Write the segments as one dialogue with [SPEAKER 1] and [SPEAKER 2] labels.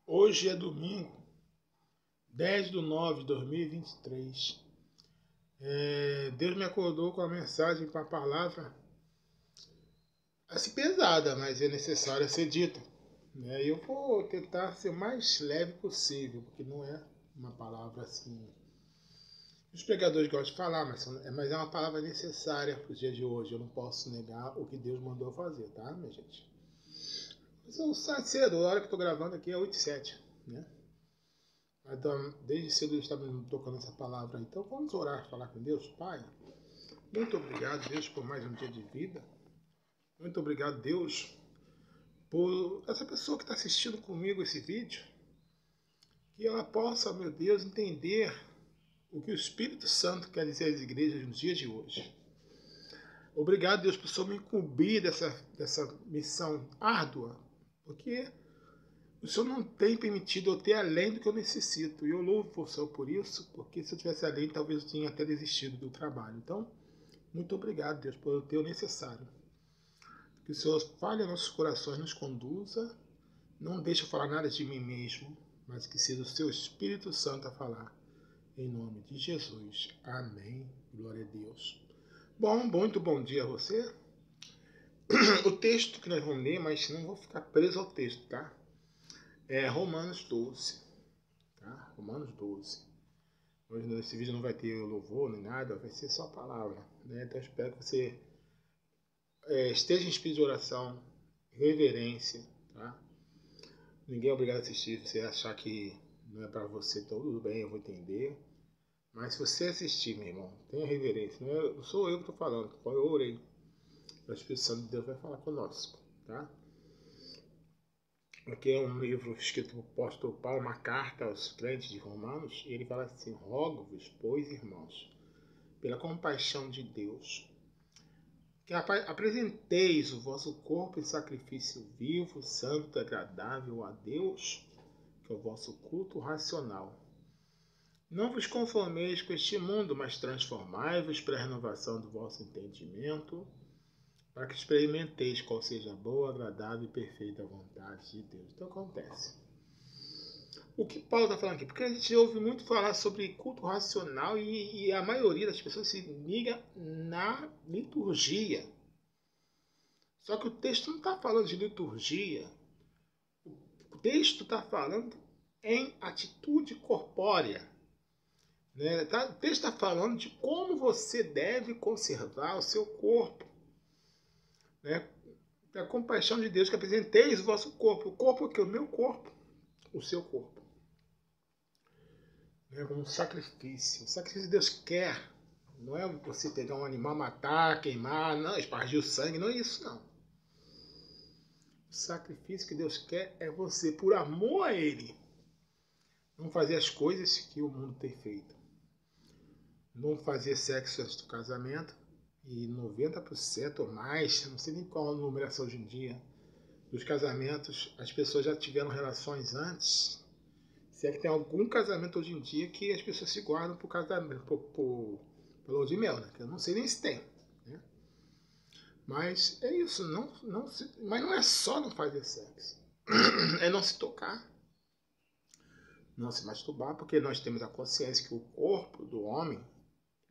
[SPEAKER 1] Hoje é domingo, 10/9/2023. Deus me acordou com a mensagem, com a palavra assim pesada, mas é necessária ser dita. Eu vou tentar ser o mais leve possível, porque não é uma palavra assim. Os pregadores gostam de falar, mas é uma palavra necessária para os dias de hoje. Eu não posso negar o que Deus mandou fazer, tá, minha gente? São cedo, a hora que eu estou gravando aqui é 8h07, né? Então, desde cedo Deus está me tocando essa palavra. Então vamos orar, falar com Deus. Pai, muito obrigado, Deus, por mais um dia de vida. Muito obrigado, Deus, por essa pessoa que está assistindo comigo esse vídeo. Que ela possa, meu Deus, entender o que o Espírito Santo quer dizer às igrejas nos dias de hoje. Obrigado, Deus, por só me incumbir dessa missão árdua, porque o Senhor não tem permitido eu ter além do que eu necessito. E eu louvo o Senhor por isso, porque se eu tivesse além, talvez eu tinha até desistido do trabalho. Então, muito obrigado, Deus, por eu ter o necessário. Que o Senhor fale aos nossos corações, nos conduza. Não deixe eu falar nada de mim mesmo, mas que seja o seu Espírito Santo a falar. Em nome de Jesus. Amém. Glória a Deus. Muito bom dia a você. O texto que nós vamos ler, mas não vou ficar preso ao texto, tá? É Romanos 12. Tá? Romanos 12. Hoje nesse vídeo não vai ter louvor nem nada, vai ser só a palavra. Né? Então eu espero que você esteja em espírito de oração, reverência. Tá? Ninguém é obrigado a assistir. Se você achar que não é para você, então tudo bem, eu vou entender. Mas se você assistir, meu irmão, tenha reverência. Não sou eu que estou falando, eu orei. O Espírito Santo de Deus vai falar conosco. Tá? Aqui é um livro escrito pelo apóstolo Paulo, uma carta aos crentes de Romanos, e ele fala assim: rogo-vos, pois, irmãos, pela compaixão de Deus, que apresenteis o vosso corpo em sacrifício vivo, santo e agradável a Deus, que é o vosso culto racional. Não vos conformeis com este mundo, mas transformai-vos pela renovação do vosso entendimento, para que experimenteis qual seja a boa, agradável e perfeita vontade de Deus. Então acontece. O que Paulo está falando aqui? Porque a gente ouve muito falar sobre culto racional e a maioria das pessoas se liga na liturgia. Só que o texto não está falando de liturgia. O texto está falando em atitude corpórea. Né? O texto está falando de como você deve conservar o seu corpo. Né? A compaixão de Deus que apresenteis o vosso corpo. O corpo que é o meu corpo, o seu corpo. Como um sacrifício. O sacrifício que Deus quer. Não é você pegar um animal, matar, queimar, não, espargir o sangue, não é isso não. O sacrifício que Deus quer é você, por amor a Ele, não fazer as coisas que o mundo tem feito. Não fazer sexo antes do casamento. E 90% ou mais, não sei nem qual a numeração hoje em dia, dos casamentos, as pessoas já tiveram relações antes. Se é que tem algum casamento hoje em dia que as pessoas se guardam por casamento, por lua de mel, né? Que eu não sei nem se tem. Né? Mas é isso, mas não é só não fazer sexo. É não se tocar, não se masturbar, porque nós temos a consciência que o corpo do homem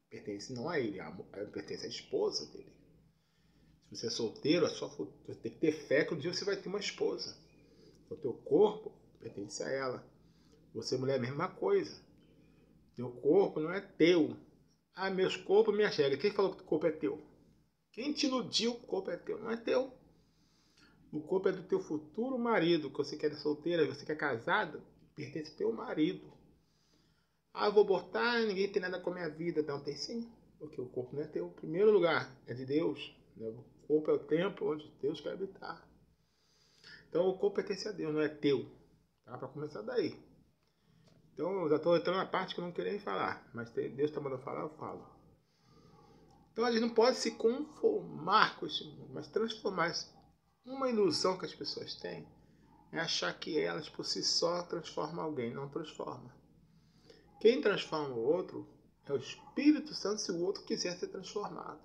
[SPEAKER 1] pertence não a ele, pertence à esposa dele. Se você é solteiro, você tem que ter fé que um dia você vai ter uma esposa. O teu corpo pertence a ela. Você, mulher, é a mesma coisa. Teu corpo não é teu. Ah, meus corpos, minhas regras. Quem falou que o corpo é teu? Quem te iludiu que o corpo é teu? Não é teu. O corpo é do teu futuro marido. Que você quer ser solteira, você quer casada, pertence ao teu marido. Ah, eu vou abortar, ninguém tem nada com a minha vida. Não, tem sim. Porque o corpo não é teu. Em primeiro lugar, é de Deus. O corpo é o templo onde Deus quer habitar. Então o corpo pertence a Deus, não é teu. Tá? Para começar daí. Então eu já estou entrando na parte que eu não queria nem falar. Mas Deus está mandando falar, eu falo. Então a gente não pode se conformar com esse mundo, mas transformar. Uma ilusão que as pessoas têm é achar que elas por si só transformam alguém. Não transforma. Quem transforma o outro é o Espírito Santo, se o outro quiser ser transformado.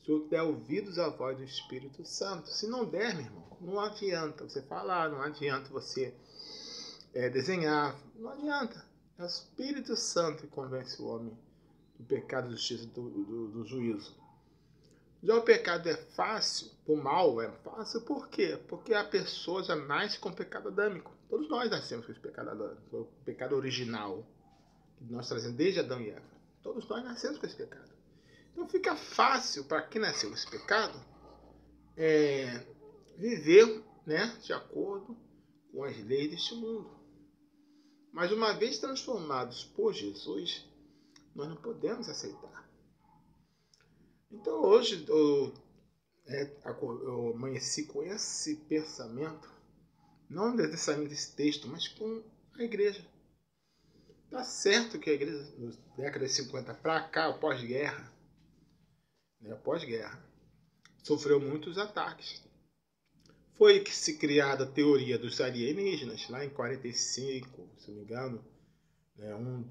[SPEAKER 1] Se o outro der ouvidos à voz do Espírito Santo. Se não der, meu irmão, não adianta você falar, não adianta você desenhar. Não adianta. É o Espírito Santo que convence o homem do pecado, da justiça, do juízo. Já o pecado é fácil, o mal é fácil, por quê? Porque a pessoa já nasce com pecado adâmico. Todos nós nascemos com esse pecado adâmico, o pecado original, que nós trazemos desde Adão e Eva. Todos nós nascemos com esse pecado. Então fica fácil para quem nasceu com esse pecado viver, né, de acordo com as leis deste mundo. Mas uma vez transformados por Jesus, nós não podemos aceitar. Então hoje eu amanheci com esse pensamento, não necessariamente desse texto, mas com a igreja. Tá certo que a igreja, nas décadas de 50 para cá, o pós-guerra, sofreu muitos ataques. Foi que se criada a teoria dos alienígenas, lá em 45, se não me engano, um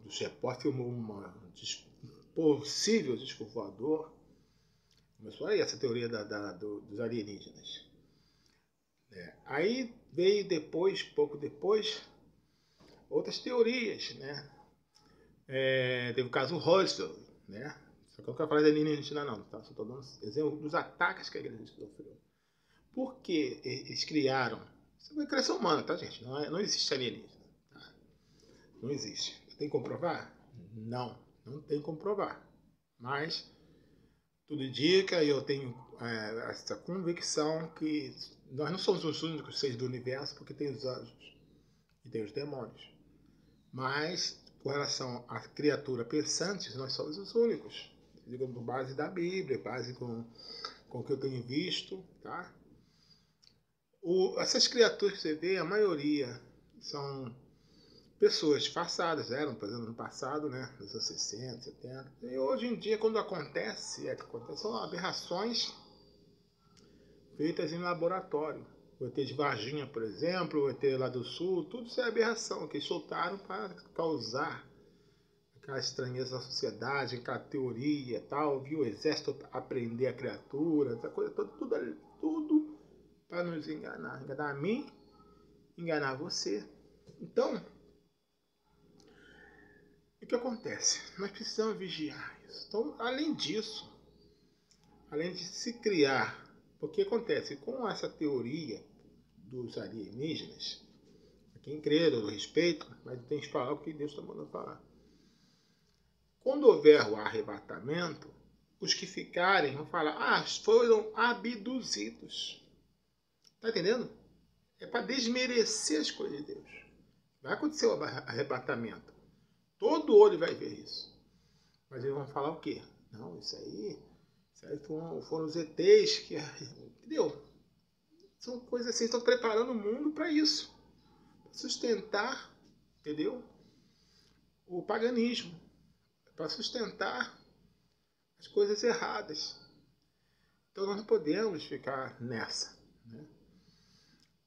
[SPEAKER 1] dos repórteres filmou um possível disco voador. Começou aí essa teoria dos alienígenas. Aí veio depois, pouco depois, outras teorias, né? Teve o caso Roswell, né? Só que eu não quero falar de alienígena não, tá? Só estou dando exemplo dos ataques que a igreja sofreu. Por que eles criaram? Isso é uma criação humana, tá, gente? Não existe alienígena. Tá? Não existe. Tem que comprovar? Não tem como provar. Mas tudo indica, e eu tenho essa convicção que nós não somos os únicos seres do universo, porque tem os anjos e tem os demônios. Mas, com relação à criatura pensante, nós somos os únicos. Digamos, com base da Bíblia, base com o que eu tenho visto, tá? Essas criaturas que você vê, a maioria são pessoas disfarçadas, eram, por exemplo, no passado, né, nos anos 60, 70. E hoje em dia, quando acontece, são aberrações feitas em laboratório. O ET de Varginha, por exemplo, o ET lá do Sul, tudo isso é aberração, que eles soltaram para causar aquela estranheza na sociedade, aquela teoria tal, viu o exército aprender a criatura, essa coisa toda, tudo para nos enganar. Enganar a mim, enganar você. Então, o que acontece? Nós precisamos vigiar isso. Então, além disso, além de se criar, porque acontece com essa teoria dos alienígenas, quem crê, eu respeito, mas tem que falar o que Deus está mandando falar. Quando houver o arrebatamento, os que ficarem vão falar, foram abduzidos. Tá entendendo? É para desmerecer as coisas de Deus. Vai acontecer o arrebatamento. Todo olho vai ver isso. Mas eles vão falar o quê? Não, isso aí foram os ETs que... Entendeu? São coisas assim, estão preparando o mundo para isso. Para sustentar, entendeu? O paganismo. Para sustentar as coisas erradas. Então nós não podemos ficar nessa. Né?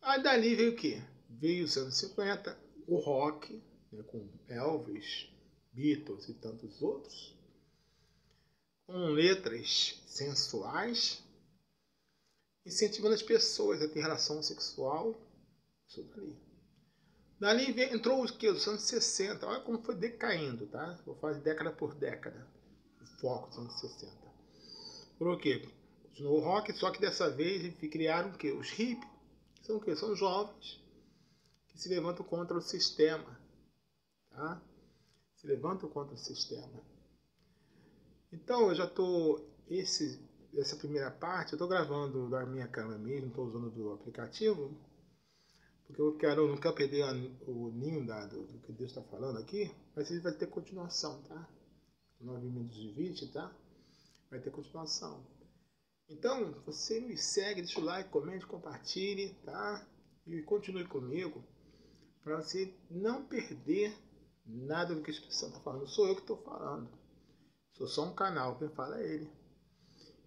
[SPEAKER 1] Aí dali veio o quê? Veio os anos 50, o rock, né, com Elvis, Beatles e tantos outros, com letras sensuais, incentivando as pessoas a ter relação sexual. Isso dali. Dali entrou os anos 60. Olha como foi decaindo, tá? Vou fazer década por década. O foco dos anos 60. Por quê? Continuou o rock, só que dessa vez criaram o quê? Os hippies. São o quê? São jovens que se levantam contra o sistema. Tá? Se levantam contra o sistema. Então, eu já estou... Essa primeira parte, eu estou gravando da minha câmera mesmo, estou usando do aplicativo, porque eu não quero perder o ninho do que Deus está falando aqui, mas ele vai ter continuação, tá? 9 minutos de vídeo, tá? Vai ter continuação. Então, você me segue, deixa o like, comente, compartilhe, tá? E continue comigo, para você não perder nada do que a Espírito Santo está falando. Não sou eu que estou falando. Sou só um canal, quem fala é ele.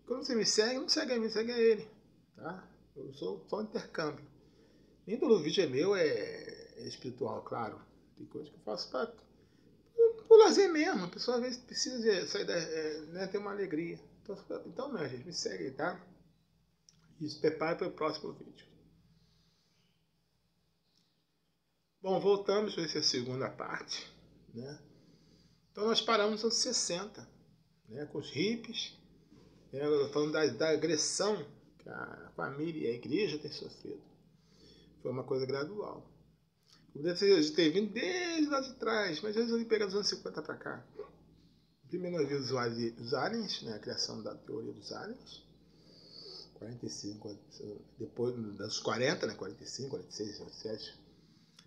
[SPEAKER 1] Quando você me segue, não segue a mim, segue a ele, tá? Eu sou só um intercâmbio. Nem todo vídeo é meu, é espiritual, claro. Tem coisa que eu faço para o lazer mesmo. A pessoa às vezes precisa sair ter uma alegria. Então, minha gente, me segue aí, tá? E se prepare para o próximo vídeo. Bom, voltamos, essa é a segunda parte, né? Então nós paramos nos anos 60, né, com os hippies, né, falando da agressão que a família e a igreja têm sofrido. Foi uma coisa gradual. Deve ter vindo desde lá de trás, mas eu resolvi pegar dos anos 50 para cá. Primeiro nós vimos os aliens, né, a criação da teoria dos aliens. 45, depois dos 40, né, 45, 46, 47,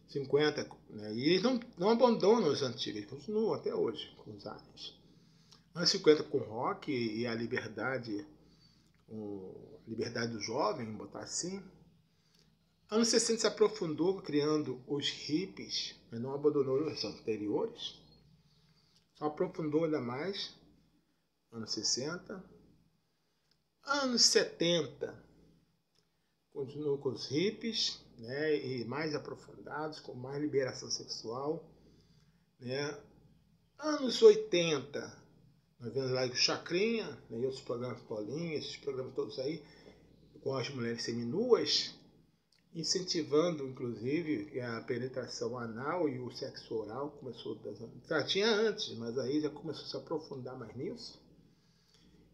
[SPEAKER 1] 50, né, e eles não abandonam os antigos, eles continuam até hoje com os aliens. Anos 50 com o rock e a liberdade do jovem, vamos botar assim. Anos 60 se aprofundou criando os hippies, mas não abandonou os anteriores. Só aprofundou ainda mais. Anos 60. Anos 70 continuou com os hippies, né, e mais aprofundados, com mais liberação sexual, né. Anos 80, nós vemos lá o Chacrinha, né, e outros programas Paulinha, esses programas todos aí, com as mulheres seminuas, incentivando, inclusive, a penetração anal e o sexo oral. Já tinha antes, mas aí já começou a se aprofundar mais nisso.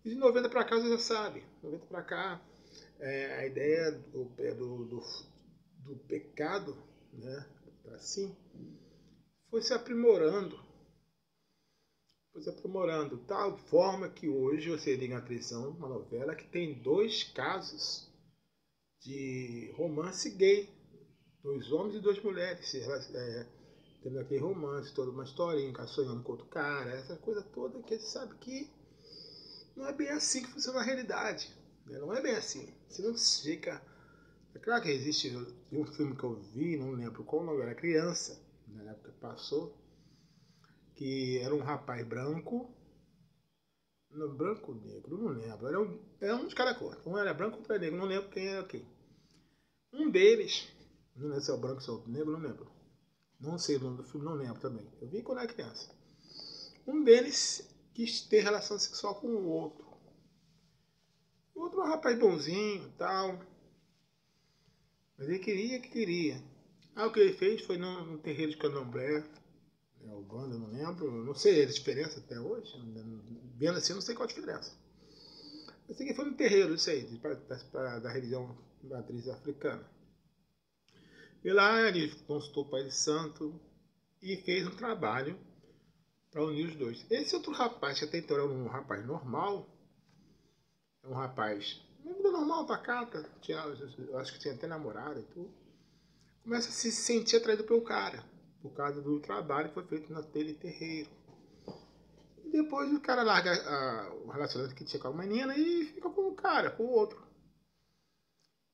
[SPEAKER 1] E de 90 para cá você já sabe, 90 para cá, a ideia do pecado, né, assim, foi se aprimorando, tal forma que hoje você liga na televisão uma novela que tem 2 casos de romance gay, 2 homens e 2 mulheres, tendo aquele romance, toda uma historinha, um cara sonhando com outro cara, essa coisa toda que a gente sabe que não é bem assim que funciona a realidade, né? Não é bem assim. Você não fica. É claro que existe um filme que eu vi, não lembro qual nome, era criança, na época que passou, que era um rapaz branco, branco ou negro, não lembro, era um de cada cor, um era branco, outro era negro, não lembro quem era quem. Um deles, não lembro se é o branco ou se é o negro, não lembro. Não sei o nome do filme, não lembro também. Eu vi quando era criança. Um deles quis ter relação sexual com o outro. O outro era um rapaz bonzinho e tal. Mas ele queria. O que ele fez foi num terreiro de candomblé, o bando, não lembro. Não sei a diferença até hoje. Vendo assim, não sei qual a diferença. Eu sei que foi no terreiro, isso aí, da religião matriz africana. E lá ele consultou o Pai de Santo e fez um trabalho para unir os dois. Esse outro rapaz, que até então era um rapaz normal, um rapaz, uma vida normal, pacata, eu acho que tinha até namorada e tudo, começa a se sentir atraído pelo cara, por causa do trabalho que foi feito naquele terreiro. E depois o cara larga o relacionamento que tinha com a menina e fica com o cara, com o outro.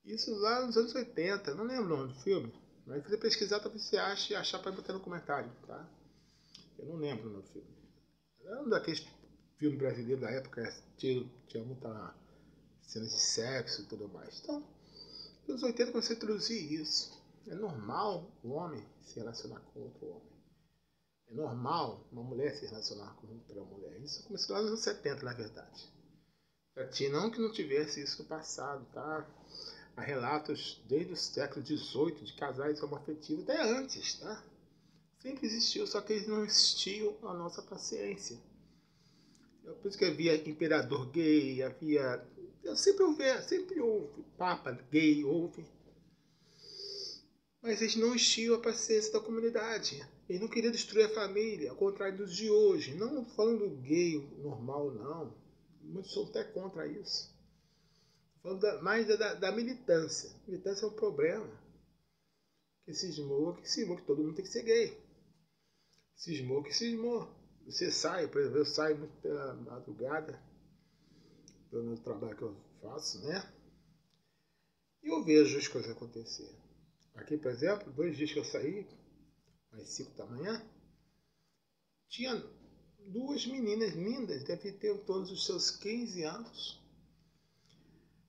[SPEAKER 1] Isso lá nos anos 80, não lembro o nome do filme. Mas se você pesquisar, talvez você ache e achar para botar no comentário, tá? Eu não lembro o nome do filme. Era um daqueles filmes brasileiros da época, tinha muita cena de sexo e tudo mais. Então, nos anos 80 você introduzir isso. É normal o homem se relacionar com outro homem. É normal uma mulher se relacionar com outra mulher. Isso começou lá nos anos 70, na verdade. Já tinha, não que não tivesse isso no passado, tá? Há relatos desde o século XVIII de casais homoafetivos, até antes, tá? Sempre existiu, só que eles não existiam a nossa paciência. Por isso que havia imperador gay, havia... sempre houve papa gay, houve. Mas eles não enchiam a paciência da comunidade. Eles não queriam destruir a família, ao contrário dos de hoje. Não falando gay normal, não. Muitos são até contra isso. Falando mais da militância. A militância é um problema. Que cismou, que todo mundo tem que ser gay. Cismou. Você sai, por exemplo, eu saio muito pela madrugada, pelo meu trabalho que eu faço, né? E eu vejo as coisas acontecerem. Aqui, por exemplo, 2 dias que eu saí, às 5 da manhã, tinha 2 meninas lindas, devem ter todos os seus 15 anos,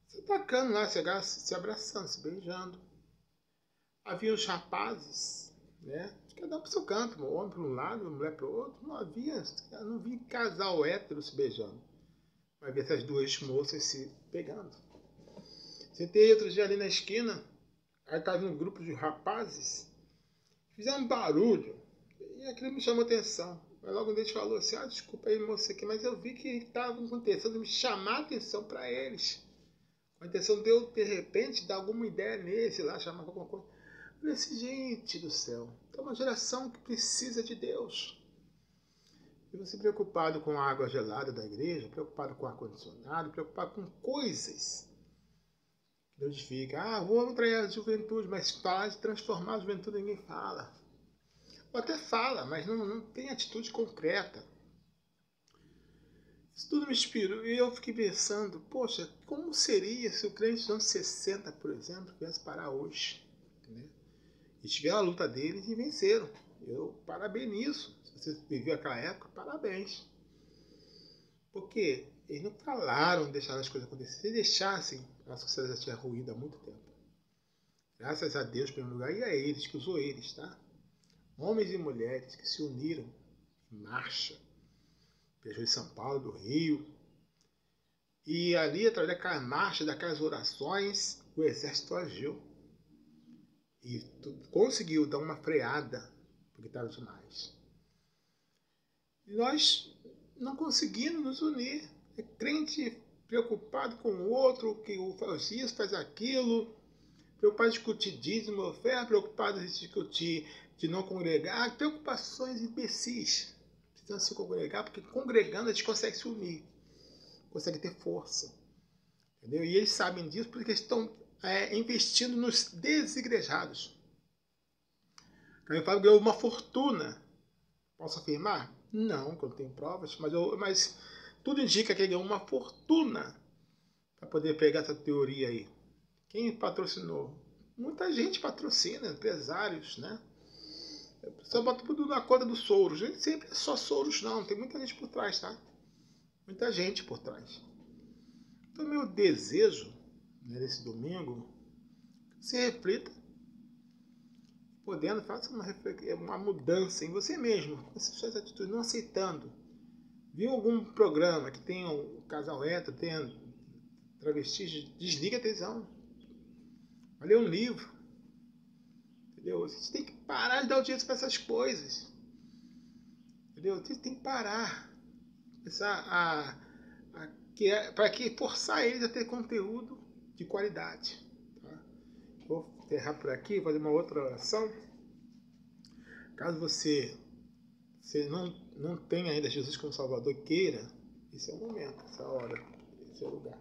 [SPEAKER 1] se tacando lá, se abraçando, se beijando. Havia os rapazes, né? Cada um para o seu canto, um homem para um lado, uma mulher para o outro. Não vi casal hétero se beijando. Mas vi essas 2 moças se pegando. Sentei outro dia ali na esquina, aí estava um grupo de rapazes fizeram um barulho, e aquilo me chamou atenção. Mas logo eles falou assim, desculpa aí, moça, aqui, mas eu vi que estava acontecendo, me chamar a atenção para eles. Com a intenção de eu, de repente, dar alguma ideia neles, sei lá, chamar alguma coisa. Eu falei assim, gente do céu, é uma geração que precisa de Deus. E você preocupado com a água gelada da igreja, preocupado com o ar-condicionado, preocupado com coisas. Deus fica, vou atrair a juventude, mas falar de transformar a juventude ninguém fala. Ou até fala, mas não tem atitude concreta. Isso tudo me inspirou e eu fiquei pensando, poxa, como seria se o crente dos anos 60, por exemplo, viesse parar hoje? Né? E tiveram a luta deles e venceram. Eu parabenizo. Se você viveu aquela época, parabéns. Porque eles não falaram, deixaram as coisas acontecer. Se deixassem, a sociedade já tinha ruído há muito tempo. Graças a Deus, em primeiro lugar, e a eles, que usou eles, tá? Homens e mulheres que se uniram em marcha, viajou de São Paulo, do Rio, e ali, através daquela marcha, daquelas orações, o exército agiu. E conseguiu dar uma freada, porque estava demais. E nós não conseguimos nos unir. É crente preocupado com o outro, que faz isso, faz aquilo, preocupado em discutir dízimo, oferta, preocupado em discutir de não congregar, preocupações imbecis. Precisam se congregar, porque congregando a gente consegue se unir, consegue ter força. Entendeu? E eles sabem disso porque eles estão investindo nos desigrejados. Caio Fábio ganhou uma fortuna. Posso afirmar? Não, que eu não tenho provas, mas tudo indica que ele ganhou uma fortuna para poder pegar essa teoria aí. Quem patrocinou? Muita gente patrocina, empresários, né? Só bota tudo na conta do Soros. Nem sempre é só Soros, não. Tem muita gente por trás, tá? Muita gente por trás. Então, meu desejo, né, nesse domingo, se reflita, podendo, faça uma mudança em você mesmo, com essas suas atitudes, não aceitando. Viu algum programa que tenha um casal hétero, tenha travestis, desliga a televisão. Vai ler um livro. Entendeu? Você tem que parar de dar audiência para essas coisas. Entendeu? Você tem que parar. Começar para que forçar eles a ter conteúdo de qualidade. Tá? Vou encerrar por aqui, fazer uma outra oração. Caso você não tenha ainda Jesus como Salvador, queira, esse é o momento, essa hora, esse é o lugar.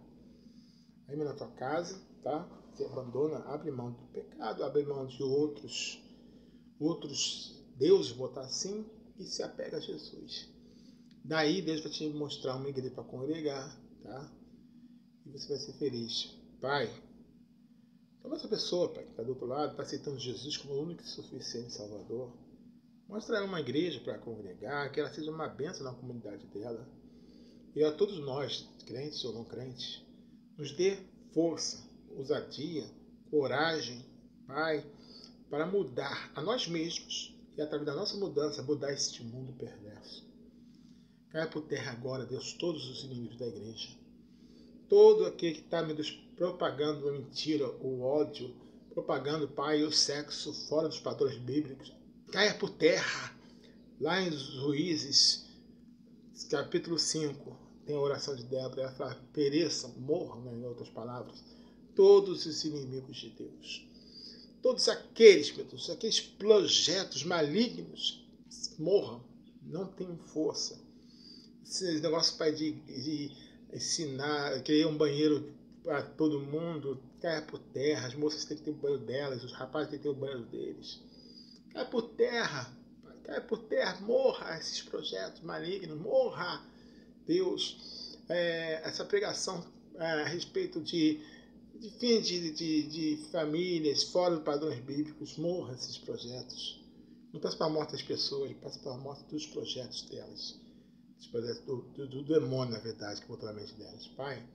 [SPEAKER 1] Aí na tua casa, tá? Você abandona, abre mão do pecado, abre mão de outros deuses, botar assim, e se apega a Jesus. Daí Deus vai te mostrar uma igreja para congregar, tá? E você vai ser feliz. Pai, toma essa pessoa, pai, que está do outro lado, está aceitando Jesus como o único e suficiente Salvador. Mostra ela uma igreja para congregar, que ela seja uma bênção na comunidade dela. E a todos nós, crentes ou não crentes, nos dê força, ousadia, coragem, Pai, para mudar a nós mesmos e, através da nossa mudança, mudar este mundo perverso. Caia por terra agora, Deus, todos os inimigos da igreja. Todo aquele que está me propagando a mentira, o ódio, propagando, Pai, o sexo fora dos padrões bíblicos. Caia por terra. Lá em Juízes, capítulo 5, tem a oração de Débora. Ela fala, pereçam, morram, né, em outras palavras, todos os inimigos de Deus. Todos aqueles, meu Deus, aqueles projetos malignos, morram, não tenham força. Esse negócio, Pai, de ensinar, criar um banheiro para todo mundo, caia por terra, as moças têm que ter o banheiro delas, os rapazes têm que ter o banheiro deles. Cai por terra, cai por terra, morra esses projetos malignos, morra, Deus. Essa pregação a respeito de famílias fora dos padrões bíblicos, morra esses projetos. Não peço para a morte das pessoas, peço para a morte dos projetos delas. Os projetos do demônio, na verdade, que botou na mente delas. Pai,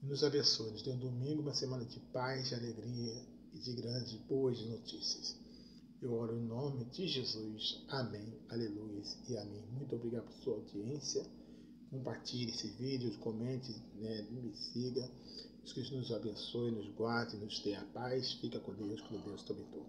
[SPEAKER 1] nos abençoe, nos dê um domingo, uma semana de paz, de alegria e de grandes e boas notícias. Eu oro em nome de Jesus. Amém, aleluia e amém. Muito obrigado por sua audiência. Compartilhe esse vídeo, comente, né, me siga. Que Deus nos abençoe, nos guarde, nos dê a paz. Fica com Deus, que Deus te abençoe.